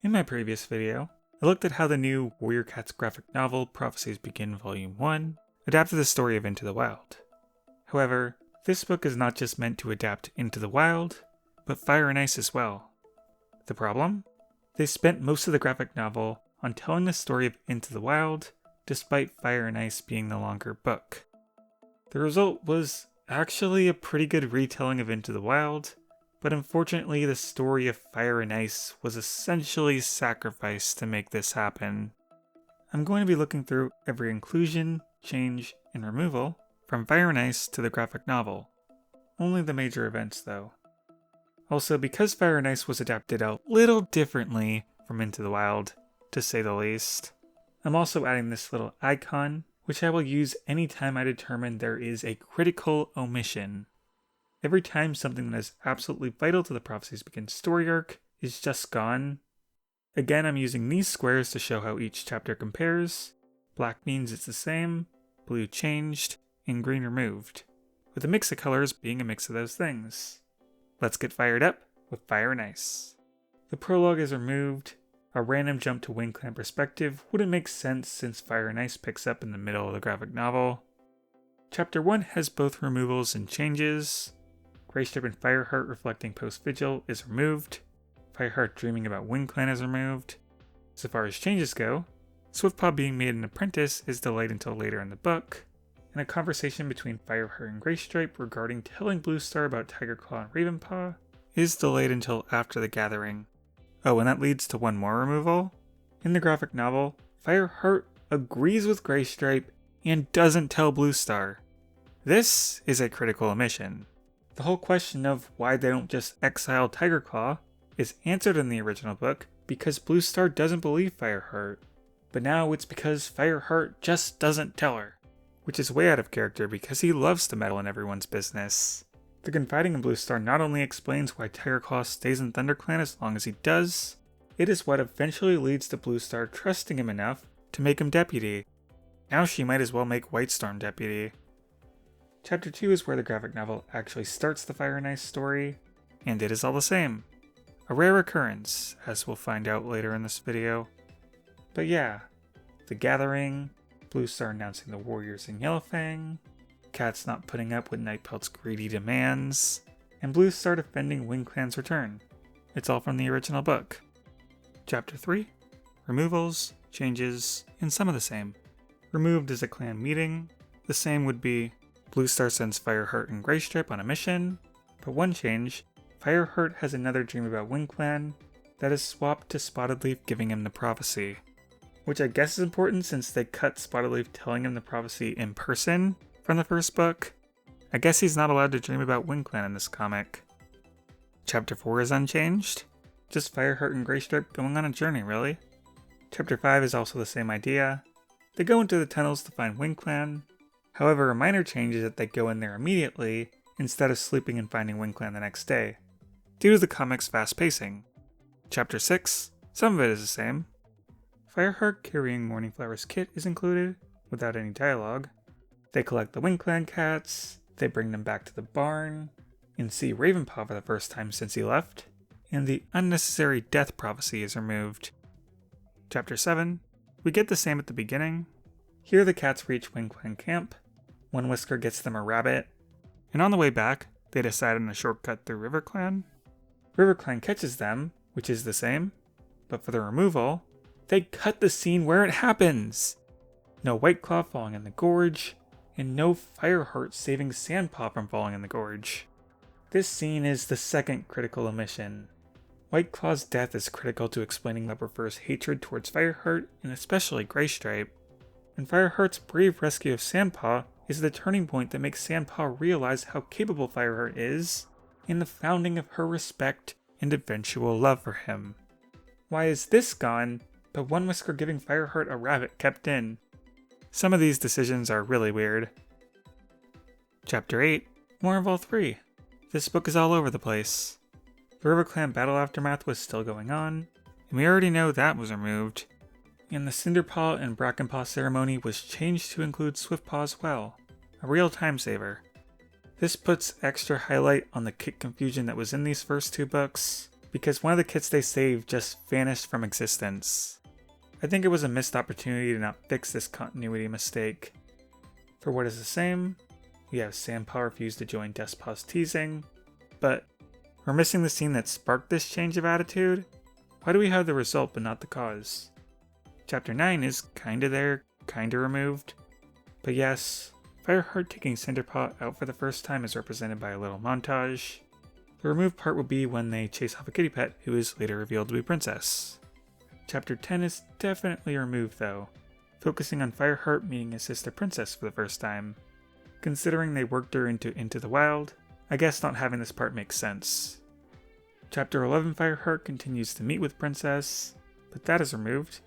In my previous video, I looked at how the new Warrior Cats graphic novel Prophecies Begin Volume 1 adapted the story of Into the Wild. However, this book is not just meant to adapt Into the Wild, but Fire and Ice as well. The problem? They spent most of the graphic novel on telling the story of Into the Wild, despite Fire and Ice being the longer book. The result was actually a pretty good retelling of Into the Wild, but unfortunately the story of Fire and Ice was essentially sacrificed to make this happen. I'm going to be looking through every inclusion, change, and removal from Fire and Ice to the graphic novel. Only the major events though. Also, because Fire and Ice was adapted a little differently from Into the Wild, to say the least, I'm also adding this little icon, which I will use anytime I determine there is a critical omission. Every time something that is absolutely vital to the Prophecies Begin story arc is just gone. Again, I'm using these squares to show how each chapter compares. Black means it's the same, blue changed, and green removed, with a mix of colors being a mix of those things. Let's get fired up with Fire and Ice. The prologue is removed. A random jump to Wind Clan perspective wouldn't make sense since Fire and Ice picks up in the middle of the graphic novel. Chapter 1 has both removals and changes. Greystripe and Fireheart reflecting post-Vigil is removed. Fireheart dreaming about Wind Clan is removed. So far as changes go, Swiftpaw being made an apprentice is delayed until later in the book, and a conversation between Fireheart and Greystripe regarding telling Bluestar about Tigerclaw and Ravenpaw is delayed until after the gathering. Oh, and that leads to one more removal. In the graphic novel, Fireheart agrees with Greystripe and doesn't tell Bluestar. This is a critical omission. The whole question of why they don't just exile Tigerclaw is answered in the original book because Bluestar doesn't believe Fireheart, but now it's because Fireheart just doesn't tell her, which is way out of character because he loves to meddle in everyone's business. The confiding in Bluestar not only explains why Tigerclaw stays in ThunderClan as long as he does, it is what eventually leads to Bluestar trusting him enough to make him deputy. Now she might as well make Whitestorm deputy. Chapter 2 is where the graphic novel actually starts the Fire and Ice story, and it is all the same. A rare occurrence, as we'll find out later in this video. But yeah, the gathering, Bluestar announcing the warriors in Yellowfang, Cats not putting up with Nightpelt's greedy demands, and Bluestar defending Wind Clan's return. It's all from the original book. Chapter 3, removals, changes, and some of the same. Removed is a clan meeting. The same would be Bluestar sends Fireheart and Greystripe on a mission, but one change, Fireheart has another dream about Wind Clan that is swapped to Spotted Leaf giving him the prophecy, which I guess is important since they cut Spotted Leaf telling him the prophecy in person from the first book. I guess he's not allowed to dream about Wind Clan in this comic. Chapter 4 is unchanged, just Fireheart and Greystripe going on a journey really. Chapter 5 is also the same idea. They go into the tunnels to find Wind Clan. However, a minor change is that they go in there immediately instead of sleeping and finding Wind Clan the next day, due to the comic's fast pacing. Chapter 6, some of it is the same. Fireheart carrying Morningflower's kit is included, without any dialogue. They collect the Wind Clan cats, they bring them back to the barn, and see Ravenpaw for the first time since he left, and the unnecessary death prophecy is removed. Chapter 7, we get the same at the beginning. Here the cats reach Wind Clan camp, One Whisker gets them a rabbit, and on the way back, they decide on a shortcut through River Clan. River Clan catches them, which is the same, but for the removal, they cut the scene where it happens! No Whiteclaw falling in the gorge, and no Fireheart saving Sandpaw from falling in the gorge. This scene is the second critical omission. Whiteclaw's death is critical to explaining Leperfur's hatred towards Fireheart, and especially Greystripe. And Fireheart's brave rescue of Sandpaw is the turning point that makes Sandpaw realize how capable Fireheart is, and the founding of her respect and eventual love for him. Why is this gone, but One Whisker giving Fireheart a rabbit kept in? Some of these decisions are really weird. Chapter 8, more of all three. This book is all over the place. The River Clan battle aftermath was still going on, and we already know that was removed. And the Cinderpaw and Brackenpaw ceremony was changed to include Swiftpaw as well, a real time saver. This puts extra highlight on the kit confusion that was in these first two books, because one of the kits they saved just vanished from existence. I think it was a missed opportunity to not fix this continuity mistake. For what is the same, we have Sandpaw refuse to join Despaw's teasing, but we're missing the scene that sparked this change of attitude. Why do we have the result but not the cause? Chapter 9 is kinda there, kinda removed. But yes, Fireheart taking Cinderpaw out for the first time is represented by a little montage. The removed part will be when they chase off a kitty pet who is later revealed to be Princess. Chapter 10 is definitely removed though, focusing on Fireheart meeting his sister Princess for the first time. Considering they worked her into the Wild, I guess not having this part makes sense. Chapter 11 Fireheart continues to meet with Princess, but that is removed.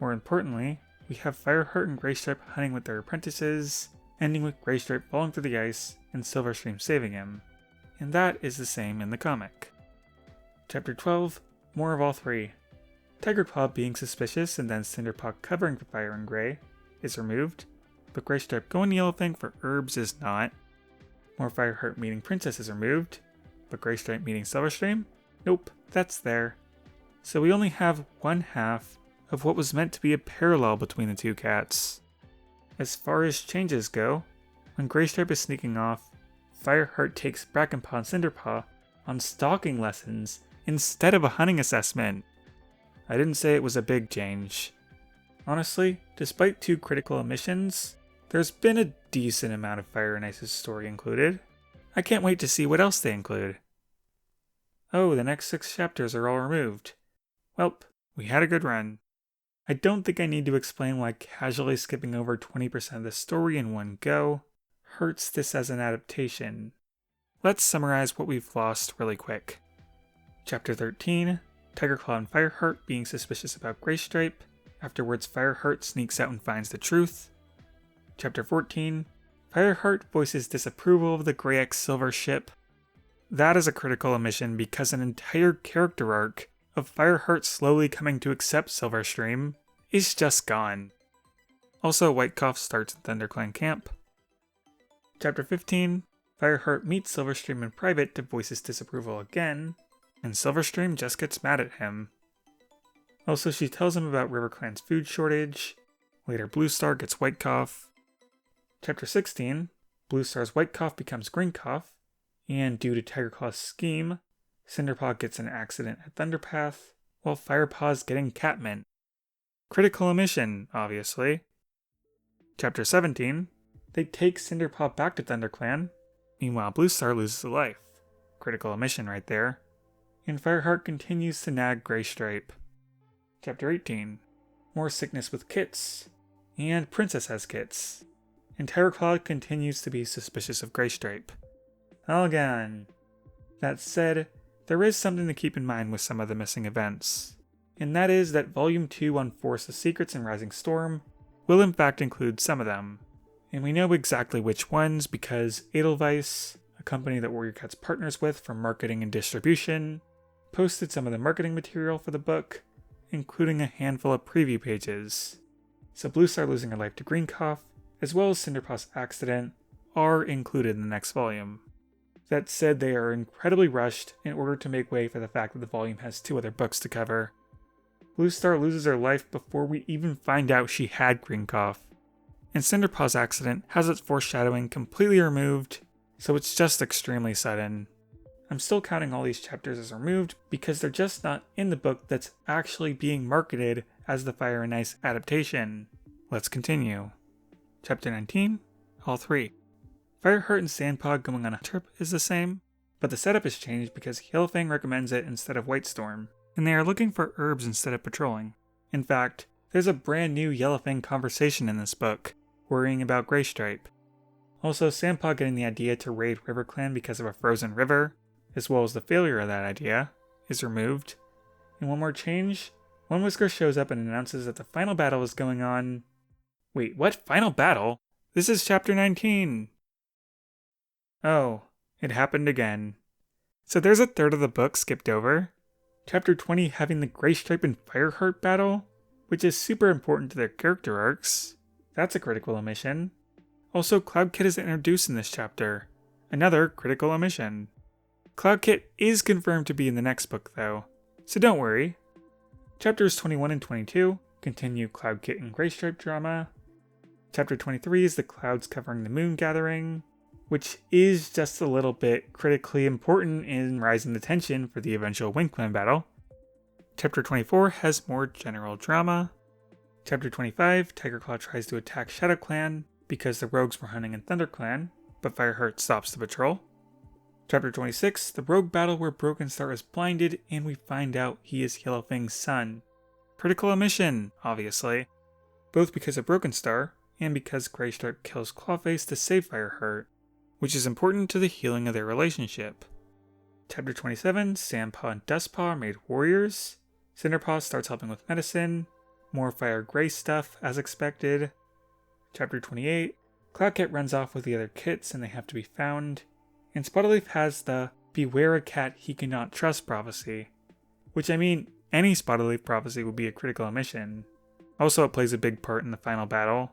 More importantly, we have Fireheart and Graystripe hunting with their apprentices, ending with Graystripe falling through the ice and Silverstream saving him. And that is the same in the comic. Chapter 12, more of all three. Tigerclaw being suspicious and then Cinderpaw covering for Fire and Gray is removed, but Graystripe going Yellowfang for herbs is not. More Fireheart meeting Princess is removed, but Graystripe meeting Silverstream? Nope, that's there. So we only have one half of what was meant to be a parallel between the two cats. As far as changes go, when Graystripe is sneaking off, Fireheart takes Brackenpaw and Cinderpaw on stalking lessons instead of a hunting assessment. I didn't say it was a big change. Honestly, despite 2 critical omissions, there's been a decent amount of Fire and Ice's story included. I can't wait to see what else they include. Oh, the next 6 chapters are all removed. Welp, we had a good run. I don't think I need to explain why casually skipping over 20% of the story in one go hurts this as an adaptation. Let's summarize what we've lost really quick. Chapter 13, Tigerclaw and Fireheart being suspicious about Graystripe. Afterwards, Fireheart sneaks out and finds the truth. Chapter 14, Fireheart voices disapproval of the Grey-X Silver ship. That is a critical omission because an entire character arc of Fireheart slowly coming to accept Silverstream is just gone. Also, Whitecough starts at ThunderClan camp. Chapter 15, Fireheart meets Silverstream in private to voice his disapproval again, and Silverstream just gets mad at him. Also, she tells him about RiverClan's food shortage. Later, Bluestar gets Whitecough. Chapter 16, Bluestar's Whitecough becomes Greencough, and due to Tigerclaw's scheme, Cinderpaw gets in an accident at Thunderpath, while Firepaw's getting Catmint. Critical omission, obviously. Chapter 17, they take Cinderpaw back to ThunderClan. Meanwhile, Bluestar loses a life. Critical omission right there. And Fireheart continues to nag Graystripe. Chapter 18, more sickness with kits. And Princess has kits. And Tigerclaw continues to be suspicious of Graystripe. Again. That said, there is something to keep in mind with some of the missing events. And that is that Volume 2 on Forest of Secrets and Rising Storm will in fact include some of them. And we know exactly which ones because Edelweiss, a company that Warrior Cats partners with for marketing and distribution, posted some of the marketing material for the book, including a handful of preview pages. So Bluestar losing her life to Greencough, as well as Cinderpaw's accident, are included in the next volume. That said, they are incredibly rushed in order to make way for the fact that the volume has 2 other books to cover. Bluestar loses her life before we even find out she had Greencough. And Cinderpaw's accident has its foreshadowing completely removed, so it's just extremely sudden. I'm still counting all these chapters as removed because they're just not in the book that's actually being marketed as the Fire and Ice adaptation. Let's continue. Chapter 19, all 3. Fireheart and Sandpaw going on a trip is the same, but the setup has changed because Yellowfang recommends it instead of Whitestorm, and they are looking for herbs instead of patrolling. In fact, there's a brand new Yellowfang conversation in this book, worrying about Graystripe. Also, Sandpaw getting the idea to raid RiverClan because of a frozen river, as well as the failure of that idea, is removed. And one more change, One Whisker shows up and announces that the final battle is going on. Wait, what? Final battle? This is chapter 19! Oh, it happened again. So there's a third of the book skipped over. Chapter 20 having the Graystripe and Fireheart battle, which is super important to their character arcs. That's a critical omission. Also, Cloud Kid is introduced in this chapter. Another critical omission. Cloud Kit is confirmed to be in the next book though, so don't worry. Chapters 21 and 22 continue Cloud Kit and Graystripe drama. Chapter 23 is the clouds covering the moon gathering, which is just a little bit critically important in rising the tension for the eventual Wind Clan battle. Chapter 24 has more general drama. Chapter 25, Tigerclaw tries to attack Shadow Clan because the rogues were hunting in Thunder Clan, but Fireheart stops the patrol. Chapter 26, the rogue battle where Broken Star is blinded and we find out he is Yellowfang's son. Critical omission, obviously, both because of Broken Star and because Graystripe kills Clawface to save Fireheart, which is important to the healing of their relationship. Chapter 27, Sandpaw and Dustpaw are made warriors. Cinderpaw starts helping with medicine. More Fire Gray stuff, as expected. Chapter 28, Cloudcat runs off with the other kits and they have to be found. And Spotterleaf has the Beware a Cat He Cannot Trust prophecy. Which, I mean, any Spotterleaf prophecy would be a critical omission. Also, it plays a big part in the final battle.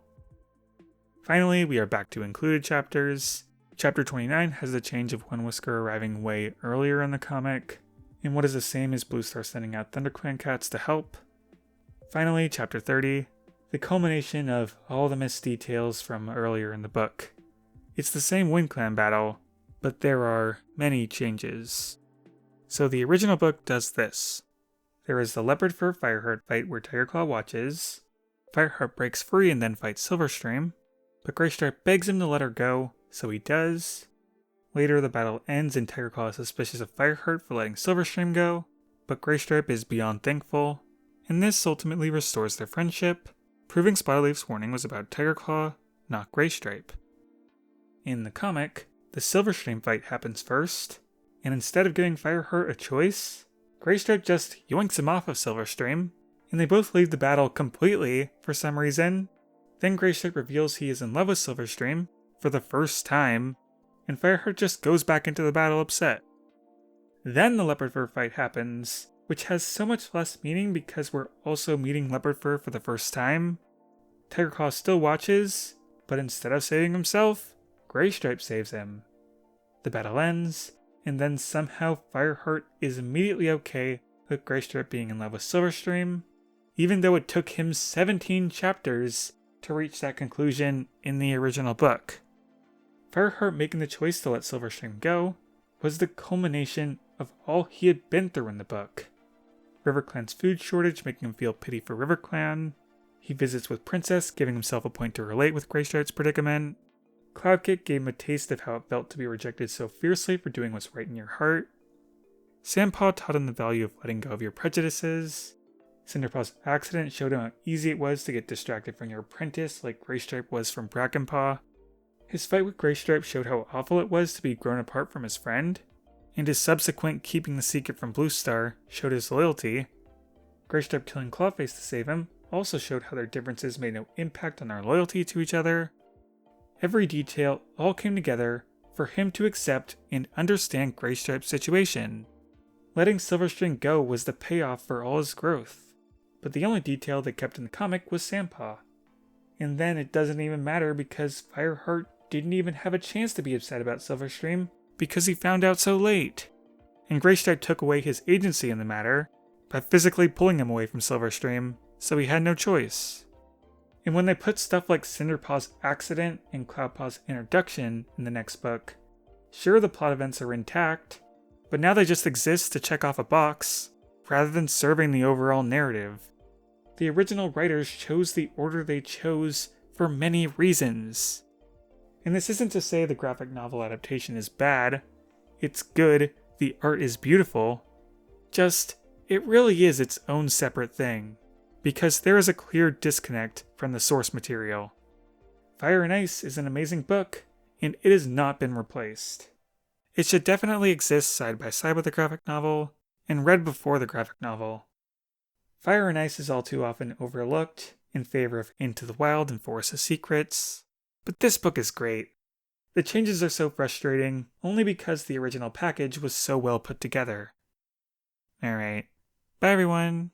Finally, we are back to included chapters. Chapter 29 has the change of One Whisker arriving way earlier in the comic, and what is the same as Blue Star sending out ThunderClan cats to help. Finally, Chapter 30, the culmination of all the missed details from earlier in the book. It's the same Wind Clan battle, but there are many changes. So the original book does this. There is the Leopard Fur Fireheart fight where Tigerclaw watches. Fireheart breaks free and then fights Silverstream, but Graystripe begs him to let her go, so he does. Later the battle ends and Tigerclaw is suspicious of Fireheart for letting Silverstream go, but Graystripe is beyond thankful, and this ultimately restores their friendship, proving Spotterleaf's warning was about Tigerclaw, not Graystripe. In the comic, the Silverstream fight happens first, and instead of giving Fireheart a choice, Graystripe just yoinks him off of Silverstream, and they both leave the battle completely for some reason. Then Graystripe reveals he is in love with Silverstream for the first time, and Fireheart just goes back into the battle upset. Then the Leopard Fur fight happens, which has so much less meaning because we're also meeting Leopard Fur for the first time. Tigerclaw still watches, but instead of saving himself, Graystripe saves him. The battle ends, and then somehow Fireheart is immediately okay with Graystripe being in love with Silverstream, even though it took him 17 chapters to reach that conclusion in the original book. Fireheart making the choice to let Silverstream go was the culmination of all he had been through in the book. RiverClan's food shortage making him feel pity for RiverClan. He visits with Princess, giving himself a point to relate with Graystripe's predicament. Cloudkit gave him a taste of how it felt to be rejected so fiercely for doing what's right in your heart. Sandpaw taught him the value of letting go of your prejudices. Cinderpaw's accident showed him how easy it was to get distracted from your apprentice like Graystripe was from Brackenpaw. His fight with Graystripe showed how awful it was to be grown apart from his friend, and his subsequent keeping the secret from Blue Star showed his loyalty. Graystripe killing Clawface to save him also showed how their differences made no impact on their loyalty to each other. Every detail all came together for him to accept and understand Graystripe's situation. Letting Silverstream go was the payoff for all his growth, but the only detail they kept in the comic was Sandpaw. And then it doesn't even matter because Fireheart didn't even have a chance to be upset about Silverstream because he found out so late. And Graystripe took away his agency in the matter by physically pulling him away from Silverstream, so he had no choice. And when they put stuff like Cinderpaw's accident and Cloudpaw's introduction in the next book, sure the plot events are intact, but now they just exist to check off a box, rather than serving the overall narrative. The original writers chose the order they chose for many reasons. And this isn't to say the graphic novel adaptation is bad. It's good, the art is beautiful. Just, it really is its own separate thing, because there is a clear disconnect from the source material. Fire and Ice is an amazing book, and it has not been replaced. It should definitely exist side by side with the graphic novel, and read before the graphic novel. Fire and Ice is all too often overlooked in favor of Into the Wild and Forest of Secrets, but this book is great. The changes are so frustrating only because the original package was so well put together. Alright, bye everyone!